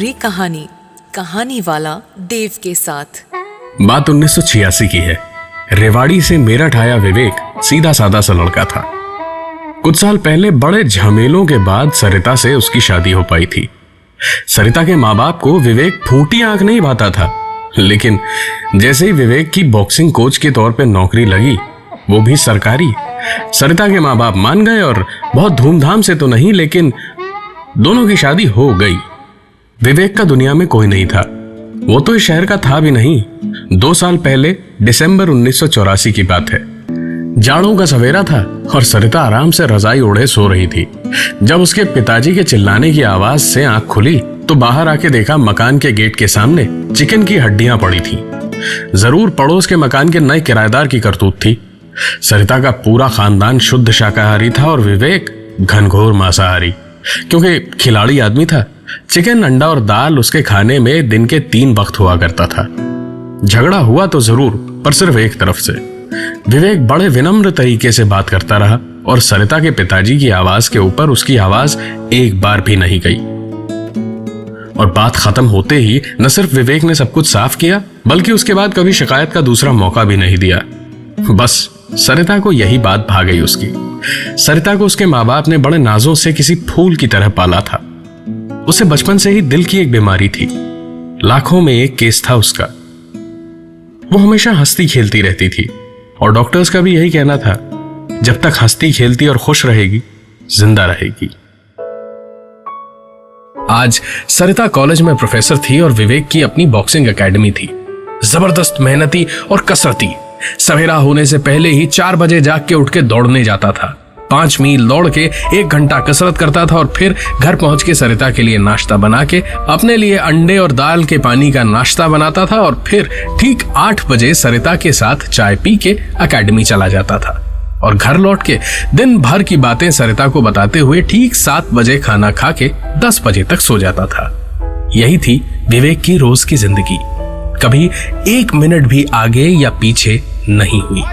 पूरी कहानी कहानी वाला देव के साथ। बात 1986 की है। रेवाड़ी से मेरठ आया विवेक सीधा सादा सा लड़का था। कुछ साल पहले बड़े झमेलों के बाद सरिता से उसकी शादी हो पाई थी। सरिता के माँ बाप को विवेक फूटी आंख नहीं भाता था, लेकिन जैसे ही विवेक की बॉक्सिंग कोच के तौर पे नौकरी लगी, वो भी सरकारी, सरिता के माँ बाप मान गए और बहुत धूमधाम से तो नहीं, लेकिन दोनों की शादी हो गई। विवेक का दुनिया में कोई नहीं था। वो तो इस शहर का था भी नहीं। 2 साल पहले दिसंबर 1984 की बात है। जाड़ों का सवेरा था और सरिता आराम से रजाई ओढ़े सो रही थी। जब उसके पिताजी के चिल्लाने की आवाज से आंख खुली तो बाहर आके देखा मकान के गेट के सामने चिकन की हड्डियां पड़ी थी। जरूर पड़ोस के मकान के नए किराएदार की करतूत थी। सरिता का पूरा खानदान शुद्ध शाकाहारी था और विवेक घनघोर मांसाहारी, क्योंकि खिलाड़ी आदमी था। चिकन, अंडा और दाल उसके खाने में दिन के 3 वक्त हुआ करता था। झगड़ा हुआ तो जरूर, पर सिर्फ एक तरफ से। विवेक बड़े विनम्र तरीके से बात करता रहा और सरिता के पिताजी की आवाज के ऊपर उसकी आवाज एक बार भी नहीं गई। और बात खत्म होते ही न सिर्फ विवेक ने सब कुछ साफ किया, बल्कि उसके बाद कभी शिकायत का दूसरा मौका भी नहीं दिया। बस सरिता को यही बात भा गई उसकी। सरिता को उसके माँ बाप ने बड़े नाजों से किसी फूल की तरह पाला था। उसे बचपन से ही दिल की एक बीमारी थी। लाखों में एक केस था उसका। वो हमेशा हंसती खेलती रहती थी और डॉक्टर्स का भी यही कहना था, जब तक हंसती खेलती और खुश रहेगी, जिंदा रहेगी। आज सरिता कॉलेज में प्रोफेसर थी और विवेक की अपनी बॉक्सिंग एकेडमी थी। जबरदस्त मेहनती और कसरती। सवेरा होने से पहले ही 4 बजे जाग के उठ के दौड़ने जाता था। 5 मील दौड़ के 1 घंटा कसरत करता था और फिर घर पहुंच के सरिता के लिए नाश्ता बना के अपने लिए अंडे और दाल के पानी का नाश्ता बनाता था और फिर ठीक 8 बजे सरिता के साथ चाय पी के एकेडमी चला जाता था और घर लौट के दिन भर की बातें सरिता को बताते हुए ठीक 7 बजे खाना खा के 10 बजे तक सो जाता था। यही थी विवेक की रोज की जिंदगी। कभी 1 मिनट भी आगे या पीछे नहीं हुई।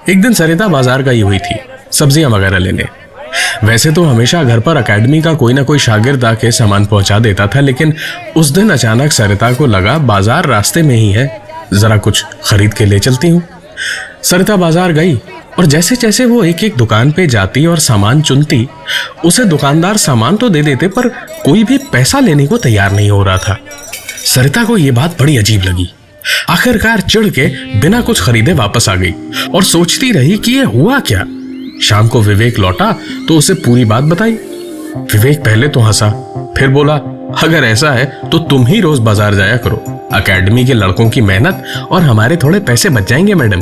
एक दिन सरिता बाजार गई हुई थी सब्जियां वगैरह लेने। वैसे तो हमेशा घर पर एकेडमी का कोई ना कोई शागिर्द आके सामान पहुंचा देता था, लेकिन उस दिन अचानक सरिता को लगा बाजार रास्ते में ही है, जरा कुछ खरीद के ले चलती हूँ। सरिता बाजार गई और जैसे जैसे वो एक एक दुकान पे जाती और सामान चुनती, उसे दुकानदार सामान तो दे देते पर कोई भी पैसा लेने को तैयार नहीं हो रहा था। सरिता को यह बात बड़ी अजीब लगी। आखिरकार चिढ़ के बिना कुछ खरीदे वापस आ गई और सोचती रही कि ये हुआ क्या। शाम को विवेक लौटा तो उसे पूरी बात बताई। विवेक पहले तो हंसा, फिर बोला, अगर ऐसा है तो तुम ही रोज बाजार जाया करो। एकेडमी के लड़कों की मेहनत और हमारे थोड़े पैसे बच जाएंगे मैडम।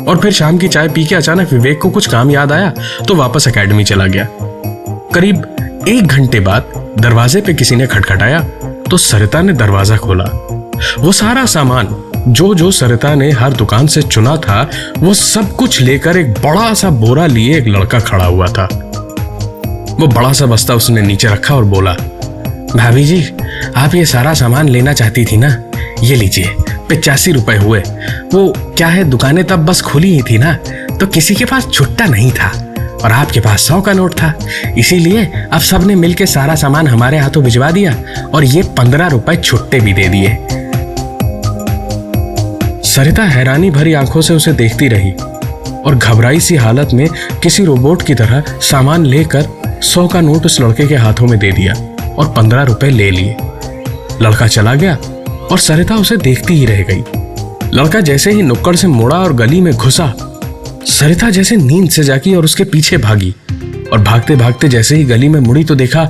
और फिर शाम की चाय पी के अचानक विवेक को कुछ काम याद आया तो वापस एकेडमी चला गया। करीब 1 घंटे बाद दरवाजे पे किसी ने खटखटाया तो सरिता ने दरवाजा खोला। वो सारा सामान जो सरिता ने हर दुकान से चुना था, वो सब कुछ लेकर एक बड़ा सा बोरा लिए एक लड़का खड़ा हुआ था। वो बड़ा सा बस्ता उसने नीचे रखा और बोला, भाभी जी, आप ये सारा सामान लेना चाहती थी ना, ये लीजिए, 85 रुपए हुए। वो क्या है, दुकानें तब बस खुली ही थी ना, तो किसी के पास छुट्टा नहीं था और आपके पास 100 का नोट था, इसीलिए अब सबने मिलके सारा सामान हमारे हाथों भिजवा दिया और ये 15 रुपए छुट्टे भी दे दिए। सरिता हैरानी भरी आंखों से उसे देखती रही और घबराई सी हालत में किसी रोबोट की तरह सामान लेकर 100 का नोट उस लड़के के हाथों में दे दिया और 15 रुपए ले लिए। लड़का चला गया और सरिता उसे देखती ही रह गई। लड़का जैसे ही नुक्कड़ से मुड़ा और गली में घुसा, सरिता जैसे नींद से जागी और उसके पीछे भागी और भागते भागते जैसे ही गली में मुड़ी तो देखा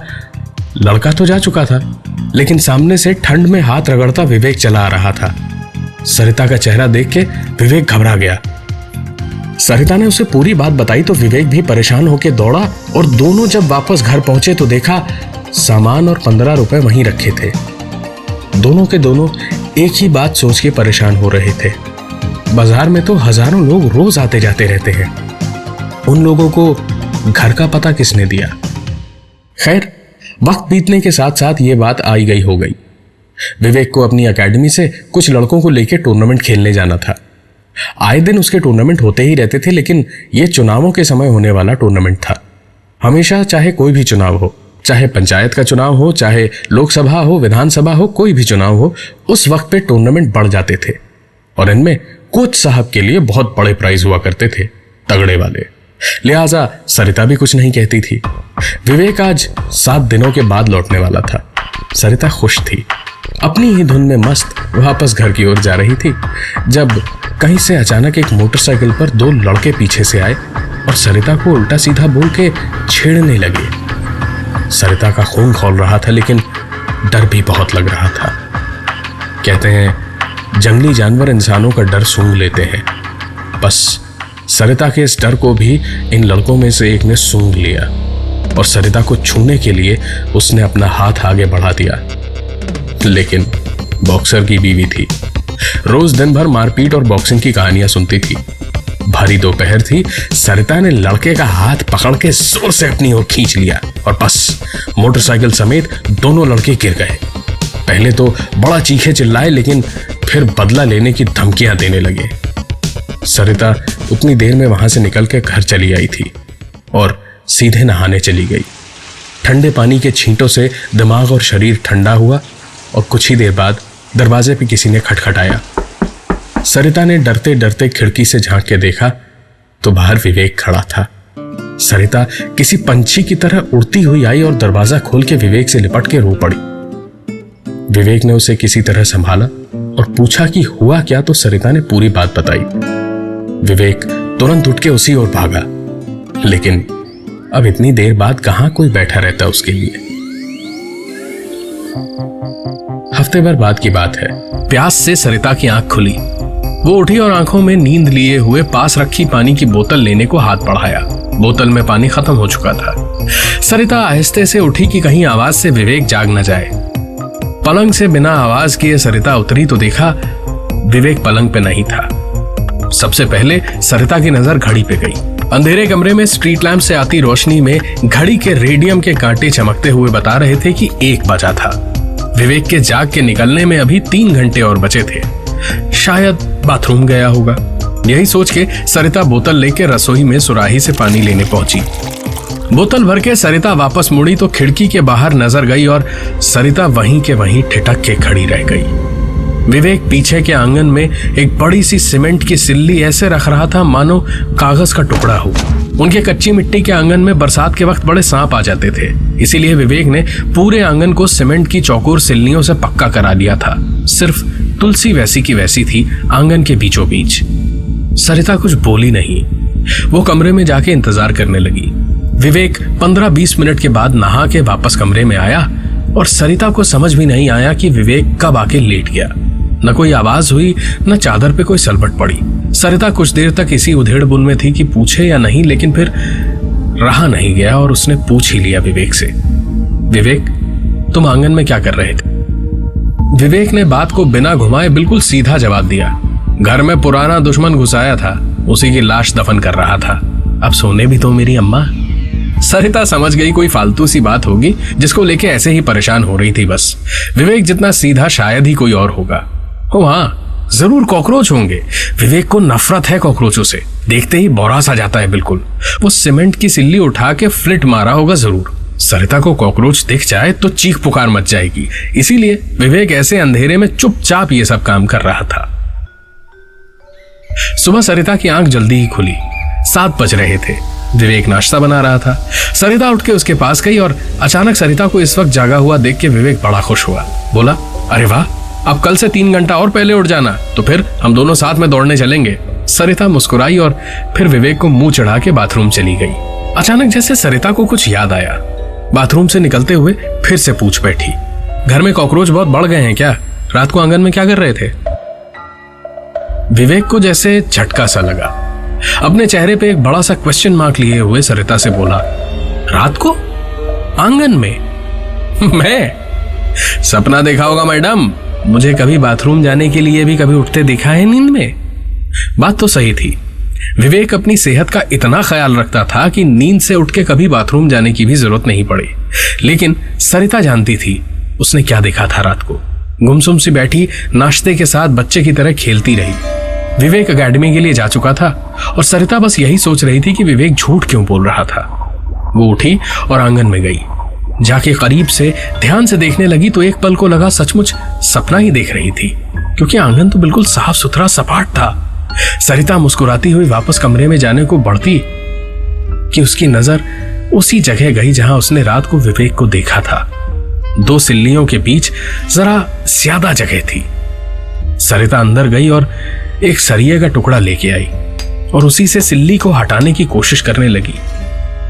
लड़का तो जा चुका था, लेकिन सामने से ठंड में हाथ रगड़ता विवेक चला आ रहा था। सरिता का चेहरा देख के विवेक घबरा गया। सरिता ने उसे पूरी बात बताई तो विवेक भी परेशान होकर दौड़ा और दोनों जब वापस घर पहुंचे तो देखा सामान और 15 रुपए वहीं रखे थे। दोनों के दोनों एक ही बात सोच के परेशान हो रहे थे। बाजार में तो हजारों लोग रोज आते जाते रहते हैं, उन लोगों को घर का पता किसने दिया। खैर, वक्त बीतने के साथ साथ ये बात आई गई हो गई। विवेक को अपनी एकेडमी से कुछ लड़कों को लेकर टूर्नामेंट खेलने जाना था। आए दिन उसके टूर्नामेंट होते ही रहते थे, लेकिन यह चुनावों के समय होने वाला टूर्नामेंट था। हमेशा चाहे कोई भी चुनाव हो, चाहे पंचायत का चुनाव हो, चाहे लोकसभा हो, विधानसभा हो, कोई भी चुनाव हो, उस वक्त पे टूर्नामेंट बढ़ जाते थे और इनमें कोच साहब के लिए बहुत बड़े प्राइज हुआ करते थे, तगड़े वाले। लिहाजा सरिता भी कुछ नहीं कहती थी। विवेक आज 7 दिनों के बाद लौटने वाला था। सरिता खुश थी, अपनी ही धुन में मस्त वापस घर की ओर जा रही थी जब कहीं से अचानक एक मोटरसाइकिल पर 2 लड़के पीछे से आए और सरिता को उल्टा सीधा बोल के छेड़ने लगे। सरिता का खून खौल रहा था लेकिन डर भी बहुत लग रहा था। कहते हैं जंगली जानवर इंसानों का डर सूंघ लेते हैं, बस सरिता के इस डर को भी इन लड़कों में से एक ने सूंघ लिया और सरिता को छूने के लिए उसने अपना हाथ आगे बढ़ा दिया। लेकिन बॉक्सर की बीवी थी, रोज दिन भर मारपीट और बॉक्सिंग की कहानियां सुनती थी। भारी दोपहर थी, सरिता ने लड़के का हाथ पकड़ के जोर से अपनी ओर खींच लिया और बस मोटरसाइकिल समेत दोनों लड़के गिर गए। पहले तो बड़ा चीखे चिल्लाए लेकिन फिर बदला लेने की धमकियां देने लगे। सरिता उतनी देर में वहां से निकल के घर चली आई थी और सीधे नहाने चली गई। ठंडे पानी के छींटों से दिमाग और शरीर ठंडा हुआ और कुछ ही देर बाद दरवाजे पे किसी ने खटखटाया। सरिता ने डरते डरते खिड़की से झांक के देखा तो बाहर विवेक खड़ा था। सरिता किसी पंछी की तरह उड़ती हुई आई और दरवाजा खोल के विवेक से लिपट के रो पड़ी। विवेक ने उसे किसी तरह संभाला और पूछा कि हुआ क्या, तो सरिता ने पूरी बात बताई। विवेक तुरंत उठ के उसी ओर भागा, लेकिन अब इतनी देर बाद कहां कोई बैठा रहता उसके लिए। हफ्ते भर बाद की बात है। प्यास से सरिता की आंख खुली। वो उठी और आंखों में नींद लिए हुए पास रखी पानी की बोतल लेने को हाथ बढ़ाया। बोतल में पानी खत्म हो चुका था। सरिता आहिस्ते से उठी कि कहीं आवाज से विवेक जाग न जाए। पलंग से बिना आवाज किए सरिता उतरी तो देखा विवेक पलंग पे नहीं था। सबसे पहले सरिता की नजर घड़ी पे गई। अंधेरे कमरे में स्ट्रीट लैंप से आती रोशनी में घड़ी के रेडियम के कांटे चमकते हुए बता रहे थे कि 1 बजा था। विवेक के जाग के निकलने में अभी 3 घंटे और बचे थे। शायद बाथरूम गया होगा। यही सोच के सरिता बोतल लेकर रसोई में सुराही से पानी लेने पहुंची। बोतल भर के सरिता वापस मुड़ी तो खिड़की के बाहर नजर गई और सरिता वहीं के वहीं ठिठक के खड़ी रह गई। विवेक पीछे के आंगन में एक बड़ी सी सीमेंट की सिल्ली ऐसे रख रहा था मानो कागज का टुकड़ा हो। उनके कच्ची मिट्टी के आंगन में बरसात के वक्त बड़े सांप आ जाते थे, इसीलिए विवेक ने पूरे आंगन को सीमेंट की चौकोर सिल्लियों से पक्का करा दिया था। सिर्फ तुलसी वैसी की वैसी थी आंगन के बीचों बीच। सरिता कुछ बोली नहीं। वो कमरे में जाके इंतजार करने लगी। विवेक 15-20 मिनट के बाद नहा के वापस कमरे में आया और सरिता को समझ भी नहीं आया कि विवेक कब आके लेट गया। न कोई आवाज हुई, न चादर पे कोई सलबट पड़ी। सरिता कुछ देर तक इसी उधेड़-बुन में थी कि पूछे या नहीं, लेकिन फिर रहा नहीं गया और उसने पूछ ही लिया विवेक से, विवेक तुम आंगन में क्या कर रहे थे? विवेक ने बात को बिना घुमाए बिल्कुल सीधा जवाब दिया, घर में पुराना दुश्मन घुसाया था, उसी की लाश दफन कर रहा था। अब सोने भी तो मेरी अम्मा। सरिता समझ गई कोई फालतू सी बात होगी जिसको लेके ऐसे ही परेशान हो रही थी बस। विवेक जितना सीधा शायद ही कोई और होगा। हाँ, जरूर कॉकरोच होंगे। विवेक को नफरत है कॉकरोचों से, देखते ही बौरा सा जाता है बिल्कुल। वो सीमेंट की सिल्ली उठा के फ्लिट मारा होगा जरूर। सरिता को कॉकरोच दिख जाए तो चीख पुकार मच जाएगी, इसीलिए विवेक ऐसे अंधेरे में चुपचाप ये सब काम कर रहा था। सुबह सरिता की आंख जल्दी ही खुली। 7 बज रहे थे। विवेक नाश्ता बना रहा था। सरिता उठ के उसके पास गई और अचानक सरिता को इस वक्त जागा हुआ देख के विवेक बड़ा खुश हुआ। बोला, अरे वाह, अब कल से 3 घंटा और पहले उठ जाना, तो फिर हम दोनों साथ में दौड़ने चलेंगे। सरिता मुस्कुराई और फिर विवेक को मुंह चढ़ा के बाथरूम चली गई। अचानक जैसे सरिता को कुछ याद आया, बाथरूम से निकलते हुए फिर से पूछ बैठी, घर में कॉकरोच बहुत बढ़ गए हैं क्या? रात को आंगन में क्या कर रहे थे? विवेक को जैसे झटका सा लगा। अपने चेहरे पे एक बड़ा सा क्वेश्चन मार्क लिए हुए सरिता से बोला, रात को आंगन में? मैं सपना देखा होगा मैडम, मुझे कभी बाथरूम जाने के लिए भी कभी उठते देखा है नींद में? बात तो सही थी। विवेक अपनी सेहत का इतना ख्याल रखता था कि नींद से उठ के कभी बाथरूम जाने की भी जरूरत नहीं पड़ी। लेकिन सरिता जानती थी उसने क्या देखा था। रात को गुमसुम सी बैठी नाश्ते के साथ बच्चे की तरह खेलती रही। विवेक एकेडमी के लिए जा चुका था और सरिता बस यही सोच रही थी कि विवेक झूठ क्यों बोल रहा था। वो उठी और आंगन में गई। जाके करीब से ध्यान से देखने लगी तो एक पल को लगा सचमुच सपना ही देख रही थी, क्योंकि आंगन तो बिल्कुल साफ सुथरा सपाट था। सरिता मुस्कुराती हुई वापस कमरे में जाने को बढ़ती कि उसकी नजर उसी जगह गई जहां उसने रात को विवेक को देखा था। 2 सिल्लियों के बीच जरा ज्यादा जगह थी। सरिता अंदर गई और एक सरिये का टुकड़ा लेके आई और उसी से सिल्ली को हटाने की कोशिश करने लगी।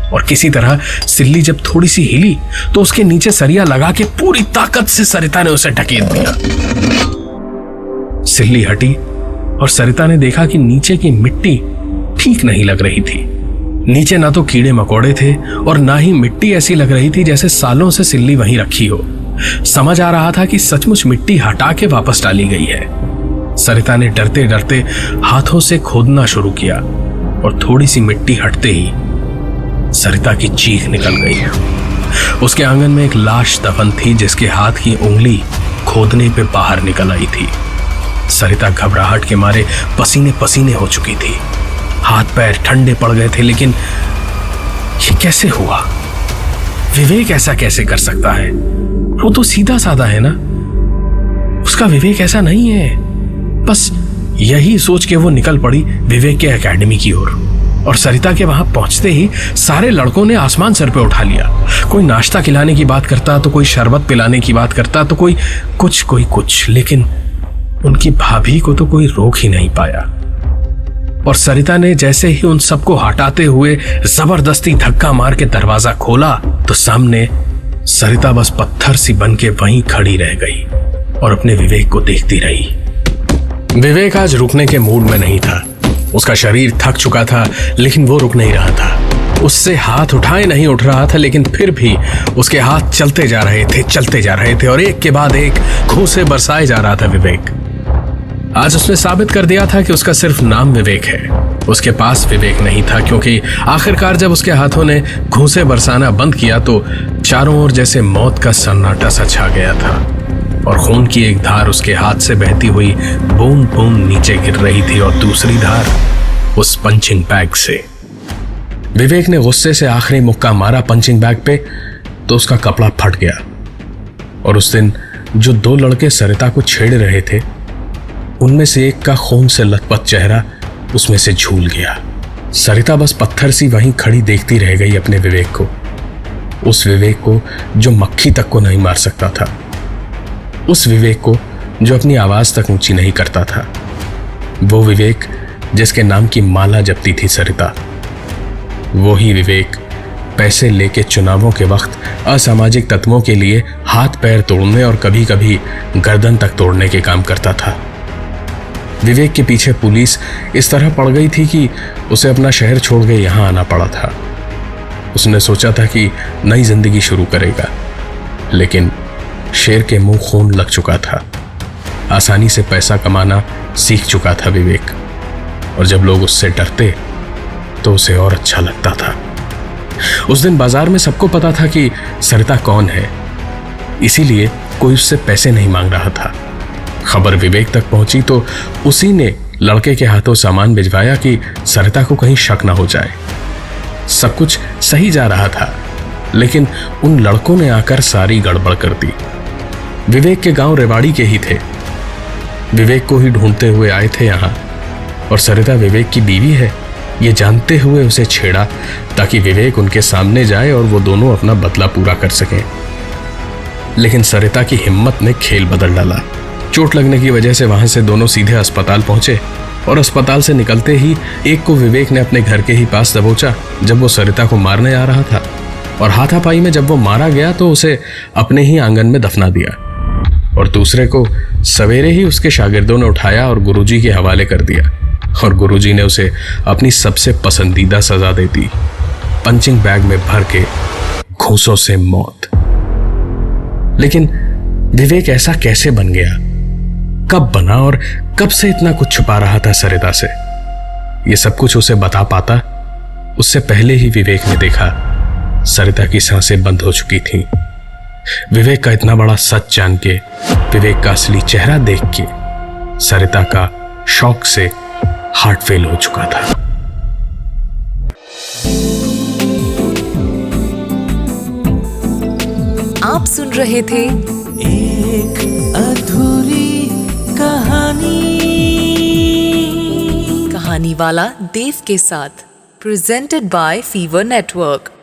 और किसी तरह सिल्ली जब थोड़ी सी हिली तो उसके नीचे सरिया लगा के पूरी ताकत से सरिता ने उसे ढकेल दिया। सिल्ली हटी और सरिता ने देखा कि नीचे की मिट्टी ठीक नहीं लग रही थी। नीचे ना तो कीड़े मकोड़े थे और ना ही मिट्टी ऐसी लग रही थी जैसे सालों से सिल्ली वहीं रखी हो। समझ आ रहा था कि सचमुच मिट्टी हटा के वापस डाली गई है। सरिता ने डरते डरते हाथों से खोदना शुरू किया और थोड़ी सी मिट्टी हटते ही सरिता की चीख निकल गई। उसके आंगन में एक लाश दफन थी जिसके हाथ की उंगली खोदने पे बाहर निकल आई थी। सरिता घबराहट के मारे पसीने पसीने हो चुकी थी। हाथ पैर ठंडे पड़ गए थे, लेकिन ये कैसे हुआ? विवेक ऐसा कैसे कर सकता है? वो तो सीधा साधा है ना। उसका विवेक ऐसा नहीं है। बस यही सोच के वो निकल पड़ी विवेक के एकेडमी की ओर। और सरिता के वहां पहुंचते ही सारे लड़कों ने आसमान सर पे उठा लिया। कोई नाश्ता खिलाने की बात करता तो कोई शरबत पिलाने की बात करता तो कोई कुछ, लेकिन उनकी भाभी को तो कोई रोक ही नहीं पाया। और सरिता ने जैसे ही उन सबको हटाते हुए जबरदस्ती धक्का मार के दरवाजा खोला तो सामने सरिता बस पत्थर सी बन के वहीं खड़ी रह गई और अपने विवेक को देखती रही। विवेक आज रुकने के मूड में नहीं था। उसका शरीर थक चुका था, लेकिन वो रुक नहीं रहा था। उससे हाथ उठाए नहीं उठ रहा था, लेकिन फिर भी उसके हाथ चलते जा रहे थे और एक के बाद एक घूंसे बरसाए जा रहा था विवेक। आज उसने साबित कर दिया था कि उसका सिर्फ नाम विवेक है, उसके पास विवेक नहीं था। क्योंकि आखिरकार जब उसके हाथों ने घूंसे बरसाना बंद किया तो चारों ओर जैसे मौत का सन्नाटा सा छा गया था और खून की एक धार उसके हाथ से बहती हुई बूंद बूंद नीचे गिर रही थी और दूसरी धार उस पंचिंग बैग से। विवेक ने गुस्से से आखिरी मुक्का मारा पंचिंग बैग पे तो उसका कपड़ा फट गया। और उस दिन जो 2 लड़के सरिता को छेड़ रहे थे उनमें से एक का खून से लथपथ चेहरा उसमें से झूल गया। सरिता बस पत्थर सी वहीं खड़ी देखती रह गई अपने विवेक को, उस विवेक को जो मक्खी तक को नहीं मार सकता था, उस विवेक को जो अपनी आवाज तक ऊंची नहीं करता था, वो विवेक जिसके नाम की माला जपती थी सरिता। वो ही विवेक पैसे लेके चुनावों के वक्त असामाजिक तत्वों के लिए हाथ पैर तोड़ने और कभी कभी गर्दन तक तोड़ने के काम करता था। विवेक के पीछे पुलिस इस तरह पड़ गई थी कि उसे अपना शहर छोड़ के यहां आना पड़ा था। उसने सोचा था कि नई जिंदगी शुरू करेगा, लेकिन शेर के मुंह खून लग चुका था। आसानी से पैसा कमाना सीख चुका था विवेक, और जब लोग उससे डरते तो उसे और अच्छा लगता था। उस दिन बाजार में सबको पता था कि सरिता कौन है, इसीलिए कोई उससे पैसे नहीं मांग रहा था। खबर विवेक तक पहुंची तो उसी ने लड़के के हाथों सामान भिजवाया कि सरिता को कहीं शक ना हो जाए। सब कुछ सही जा रहा था, लेकिन उन लड़कों ने आकर सारी गड़बड़ कर दी। विवेक के गांव रेवाड़ी के ही थे, विवेक को ही ढूंढते हुए आए थे यहां, और सरिता विवेक की बीवी है ये जानते हुए उसे छेड़ा ताकि विवेक उनके सामने जाए और वो दोनों अपना बदला पूरा कर सकें। लेकिन सरिता की हिम्मत ने खेल बदल डाला। चोट लगने की वजह से वहां से दोनों सीधे अस्पताल पहुंचे और अस्पताल से निकलते ही एक को विवेक ने अपने घर के ही पास दबोचा जब वो सरिता को मारने आ रहा था, और हाथापाई में जब वो मारा गया तो उसे अपने ही आंगन में दफना दिया, और दूसरे को सवेरे ही उसके शागिर्दों ने उठाया और गुरुजी के हवाले कर दिया, और गुरुजी ने उसे अपनी सबसे पसंदीदा सजा दे दी, पंचिंग बैग में भर के घूंसों से मौत। लेकिन विवेक ऐसा कैसे बन गया, कब बना और कब से इतना कुछ छुपा रहा था सरिता से? ये सब कुछ उसे बता पाता उससे पहले ही विवेक ने देखा सरिता की सांसें बंद हो चुकी थीं। विवेक का इतना बड़ा सच जान के, विवेक का असली चेहरा देख के सरिता का शौक से हार्ट फेल हो चुका था। आप सुन रहे थे एक अधूरी कहानी। कहानी वाला देव के साथ, प्रेजेंटेड बाय फीवर नेटवर्क।